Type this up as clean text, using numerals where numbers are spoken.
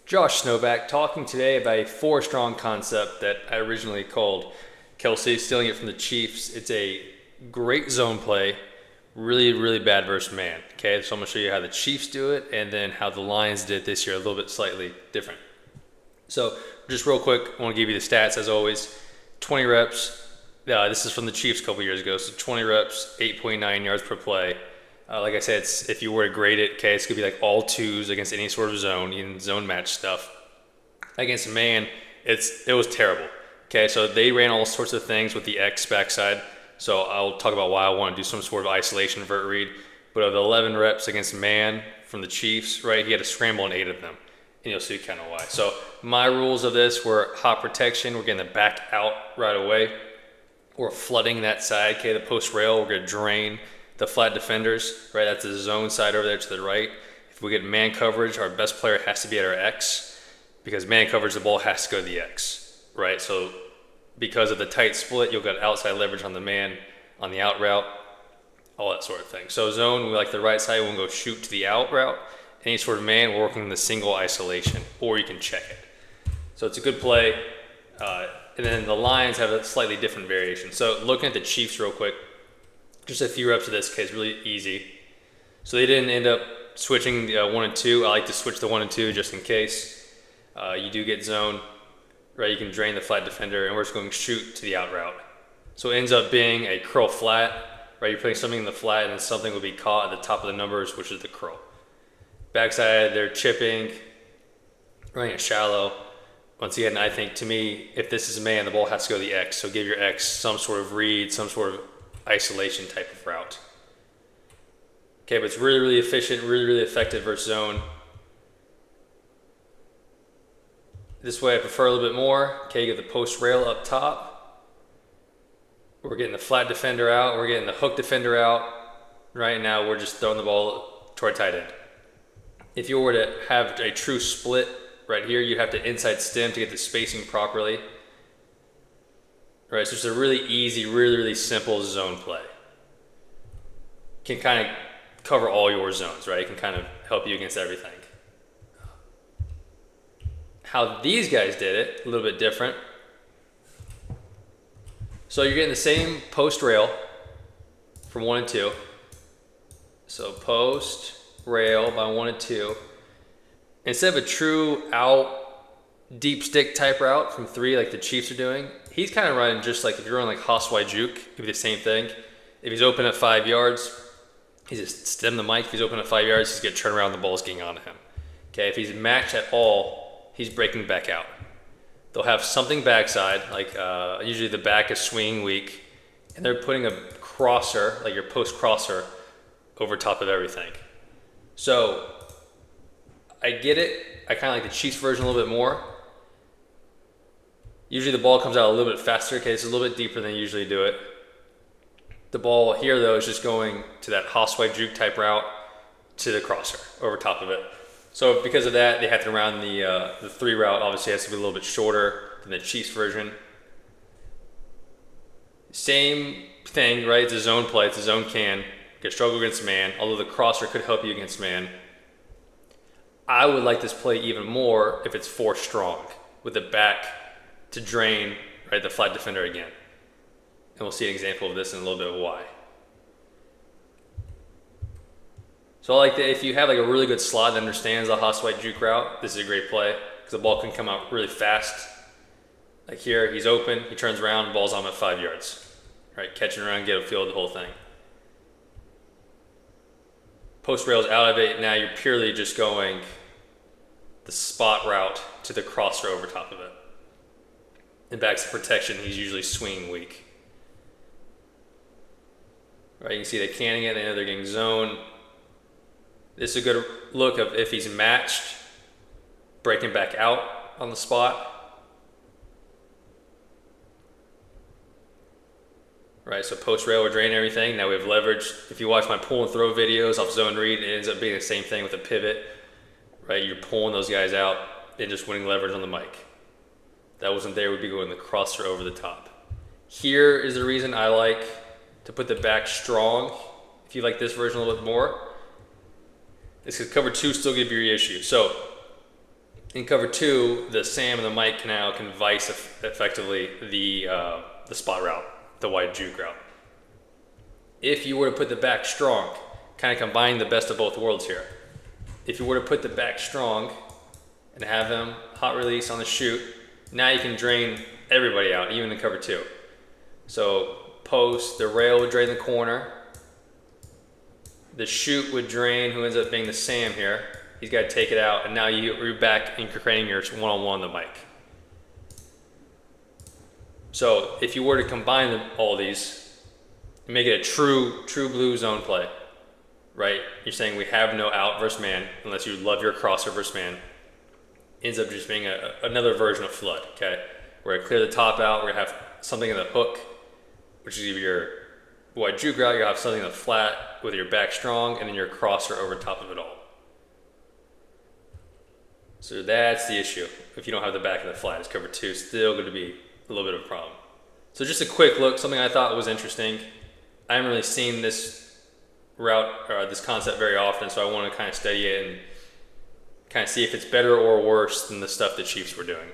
Josh Snowback talking today about a four strong concept that I originally called Kelsey, stealing it from the Chiefs. It's a great zone play, really, really bad versus man. Okay, so I'm going to show you how the Chiefs do it and then how the Lions did it this year, a little bit slightly different. So, just real quick, I want to give you the stats as always 20 reps. This is from the Chiefs a couple years ago, so 20 reps, 8.9 yards per play. Like I said, if you were to grade it, okay, it's going to be like all twos against any sort of zone, even zone match stuff. Against man, it was terrible. Okay, so they ran all sorts of things with the X backside. So I'll talk about why I want to do some sort of isolation vert read. But of the 11 reps against man from the Chiefs, right, he had to scramble in 8 of them. And you'll see kind of why. So my rules of this were hot protection. We're getting the back out right away. We're flooding that side, okay, the post rail. We're going to drain the flat defenders, right? That's the zone side over there to the right. If we get man coverage, our best player has to be at our X, because man coverage, the ball has to go to the X, right? So because of the tight split, you'll get outside leverage on the man, on the out route, all that sort of thing. So zone, we like the right side, we'll go shoot to the out route. Any sort of man, we're working the single isolation, or you can check it. So it's a good play. And then the Lions have a slightly different variation. So looking at the Chiefs real quick, just a few reps of this case, really easy. So they didn't end up switching the 1 and 2. I like to switch the 1 and 2 just in case. You do get zone, right? You can drain the flat defender, and we're just going to shoot to the out route. So it ends up being a curl flat, right? You're putting something in the flat, and then something will be caught at the top of the numbers, which is the curl. Backside, they're chipping, running it shallow. Once again, I think to me, if this is a man, the ball has to go to the X. So give your X some sort of read, some sort of isolation type of route. Okay, but it's really, really efficient, really, really effective versus zone. This way I prefer a little bit more. Okay, you get the post rail up top. We're getting the flat defender out. We're getting the hook defender out. Right now, we're just throwing the ball toward tight end. If you were to have a true split right here, you'd have to inside stem to get the spacing properly. Right, so it's a really easy, really, really simple zone play. Can kind of cover all your zones, right? It can kind of help you against everything. How these guys did it, a little bit different. So you're getting the same post rail from 1 and 2. So post rail by 1 and 2. Instead of a true out deep stick type route from 3 like the Chiefs are doing, he's kind of running just like if you're running like Hoswai Juke, it'd be the same thing. If he's open at 5 yards, he's just stem the mic. If he's open at 5 yards, he's going to turn around, the ball's getting onto him. Okay, if he's matched at all, he's breaking back out. They'll have something backside, like usually the back is swinging weak, and they're putting a crosser, like your post crosser, over top of everything. So I get it. I kind of like the Chiefs version a little bit more. Usually the ball comes out a little bit faster. Okay, it's a little bit deeper than they usually do it. The ball here, though, is just going to that Hosway Juke type route to the crosser over top of it. So because of that, they have to run the 3 route. Obviously, has to be a little bit shorter than the Chiefs version. Same thing, right? It's a zone play. It's a zone can. You can struggle against man, although the crosser could help you against man. I would like this play even more if it's 4 strong with the back to drain, right, the flat defender again. And we'll see an example of this in a little bit of why. So I like that if you have like a really good slot that understands the Hosway Juke route, this is a great play because the ball can come out really fast. Like here, he's open, he turns around, ball's on him at 5 yards. Right, catching around, get a feel of the whole thing. Post rails out of it, now you're purely just going the spot route to the crosser over top of it. And back to protection, he's usually swinging weak. Right, you can see they're canning it, they know they're getting zone. This is a good look of if he's matched, breaking back out on the spot. Right, so post rail, we're draining everything. Now we have leverage. If you watch my pull and throw videos off zone read, it ends up being the same thing with a pivot. Right, you're pulling those guys out and just winning leverage on the mic. That wasn't there, we'd be going the crosser over the top. Here is the reason I like to put the back strong. If you like this version a little bit more, this could cover 2, still give you your issue. So In cover 2, the Sam and the Mike can vice effectively the spot route, the wide juke route. If you were to put the back strong, kind of combine the best of both worlds here. If you were to put the back strong and have them hot release on the shoot, now you can drain everybody out, even in cover 2. So post, the rail would drain the corner. The shoot would drain, who ends up being the Sam here. He's got to take it out, and now you're back and you're creating your one-on-one on the Mike. So if you were to combine all these, make it a true blue zone play, right? You're saying we have no out versus man, unless you love your crosser versus man. Ends up just being another version of flood, okay? We're gonna clear the top out, we're gonna have something in the hook, which is either your wide juke route, you'll have something in the flat with your back strong, and then your crosser over top of it all. So that's the issue. If you don't have the back in the flat, it's cover 2, still going to be a little bit of a problem. So just a quick look, something I thought was interesting. I haven't really seen this route or this concept very often, so I want to kind of study it and kind of see if it's better or worse than the stuff the Chiefs were doing.